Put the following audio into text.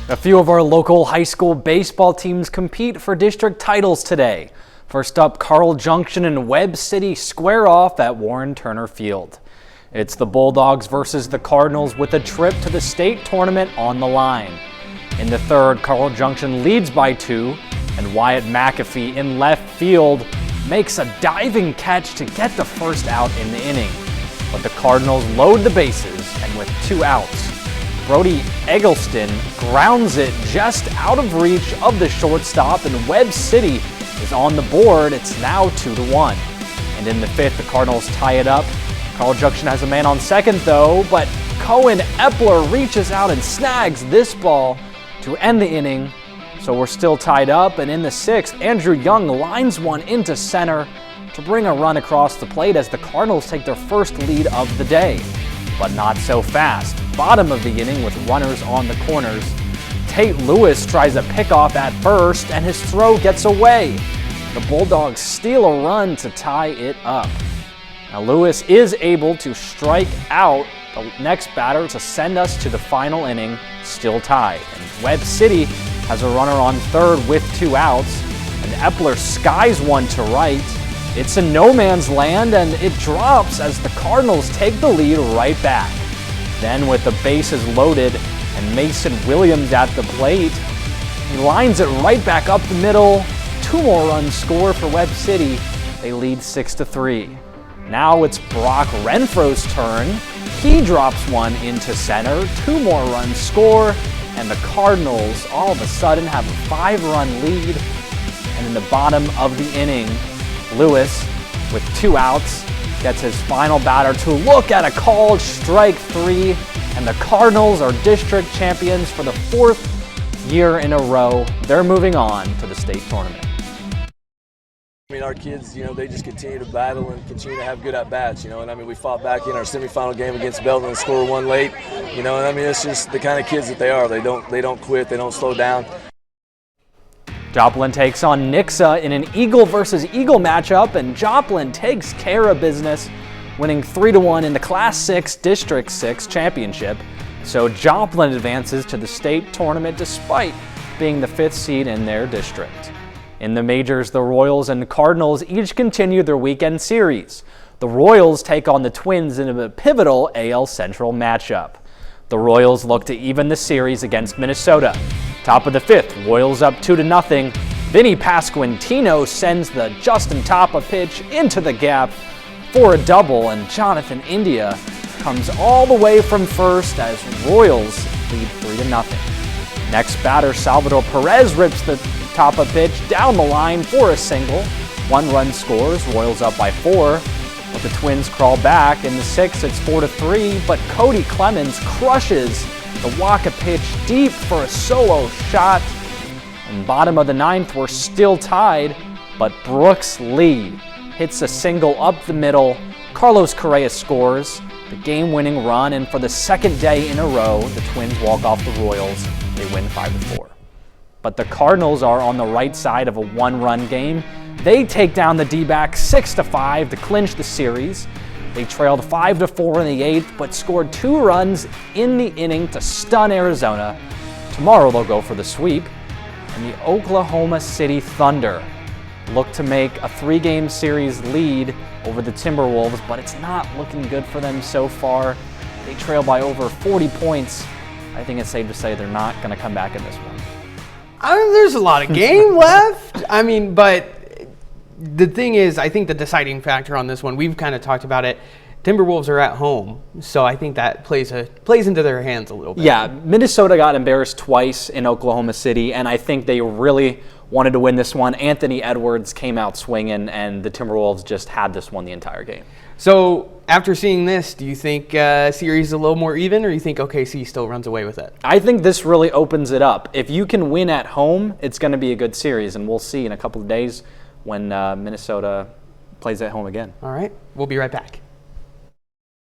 A few of our local high school baseball teams compete for district titles today. First up, Carl Junction and Webb City square off at Warren Turner Field. It's the Bulldogs versus the Cardinals with a trip to the state tournament on the line. In the third, Carl Junction leads by 2, and Wyatt McAfee in left field makes a diving catch to get the first out in the inning. But the Cardinals load the bases, and with 2 outs, Brody Eggleston grounds it just out of reach of the shortstop, and Webb City is on the board. It's now 2-1. And in the 5th, the Cardinals tie it up. Carl Junction has a man on second though, but Cohen Epler reaches out and snags this ball to end the inning. So we're still tied up, and in the 6th, Andrew Young lines one into center to bring a run across the plate as the Cardinals take their first lead of the day. But not so fast. Bottom of the inning with runners on the corners. Tate Lewis tries a pickoff at first, and his throw gets away. The Bulldogs steal a run to tie it up. Now Lewis is able to strike out the next batter to send us to the final inning, still tied. And Webb City has a runner on third with 2 outs, and Epler skies one to right. It's a no man's land, and it drops as the Cardinals take the lead right back. Then with the bases loaded and Mason Williams at the plate, he lines it right back up the middle. 2 more runs score for Webb City. They lead 6-3. Now it's Brock Renfro's turn. He drops one into center. 2 more runs score, and the Cardinals all of a sudden have a 5-run lead. And in the bottom of the inning, Lewis, with 2 outs, gets his final batter to look at a called strike 3, and the Cardinals are district champions for the 4th year in a row. They're moving on to the state tournament. I mean, our kids, they just continue to battle and continue to have good at-bats, and I mean, we fought back in our semifinal game against Belton and scored 1 late, and I mean, it's just the kind of kids that they are. They don't quit, they don't slow down. Joplin takes on Nixa in an Eagle versus Eagle matchup, and Joplin takes care of business, winning 3-1 in the Class 6 District 6 championship. So Joplin advances to the state tournament despite being the 5th seed in their district. In the majors, the Royals and Cardinals each continue their weekend series. The Royals take on the Twins in a pivotal AL Central matchup. The Royals look to even the series against Minnesota. Top of the 5th, Royals up 2-0. Vinny Pasquantino sends the Justin Tapa pitch into the gap for a double, and Jonathan India comes all the way from first as Royals lead 3-0. Next batter, Salvador Perez rips the Tapa pitch down the line for a single. 1 run scores, Royals up by 4. But the Twins crawl back. In the 6th, it's 4-3, but Cody Clemens crushes the Waka pitch deep for a solo shot. And bottom of the 9th, we're still tied, but Brooks Lee hits a single up the middle. Carlos Correa scores the game-winning run, and for the 2nd day in a row, the Twins walk off the Royals. They win 5-4. But the Cardinals are on the right side of a 1-run game. They take down the D-backs 6-5 to clinch the series. They trailed 5-4 in the 8th, but scored 2 runs in the inning to stun Arizona. Tomorrow they'll go for the sweep. And the Oklahoma City Thunder look to make a 3-game series lead over the Timberwolves, but it's not looking good for them so far. They trail by over 40 points. I think it's safe to say they're not going to come back in this one. There's a lot of game left. But the thing is, I think the deciding factor on this one, we've kind of talked about it. Timberwolves are at home, so I think that plays into their hands a little bit. Yeah, Minnesota got embarrassed twice in Oklahoma City, and I think they really wanted to win this one. Anthony Edwards came out swinging, and the Timberwolves just had this one the entire game. So after seeing this, do you think series is a little more even, or you think OKC still runs away with it? I think this really opens it up. If you can win at home, it's going to be a good series, and we'll see in a couple of days when Minnesota plays at home again. All right, we'll be right back.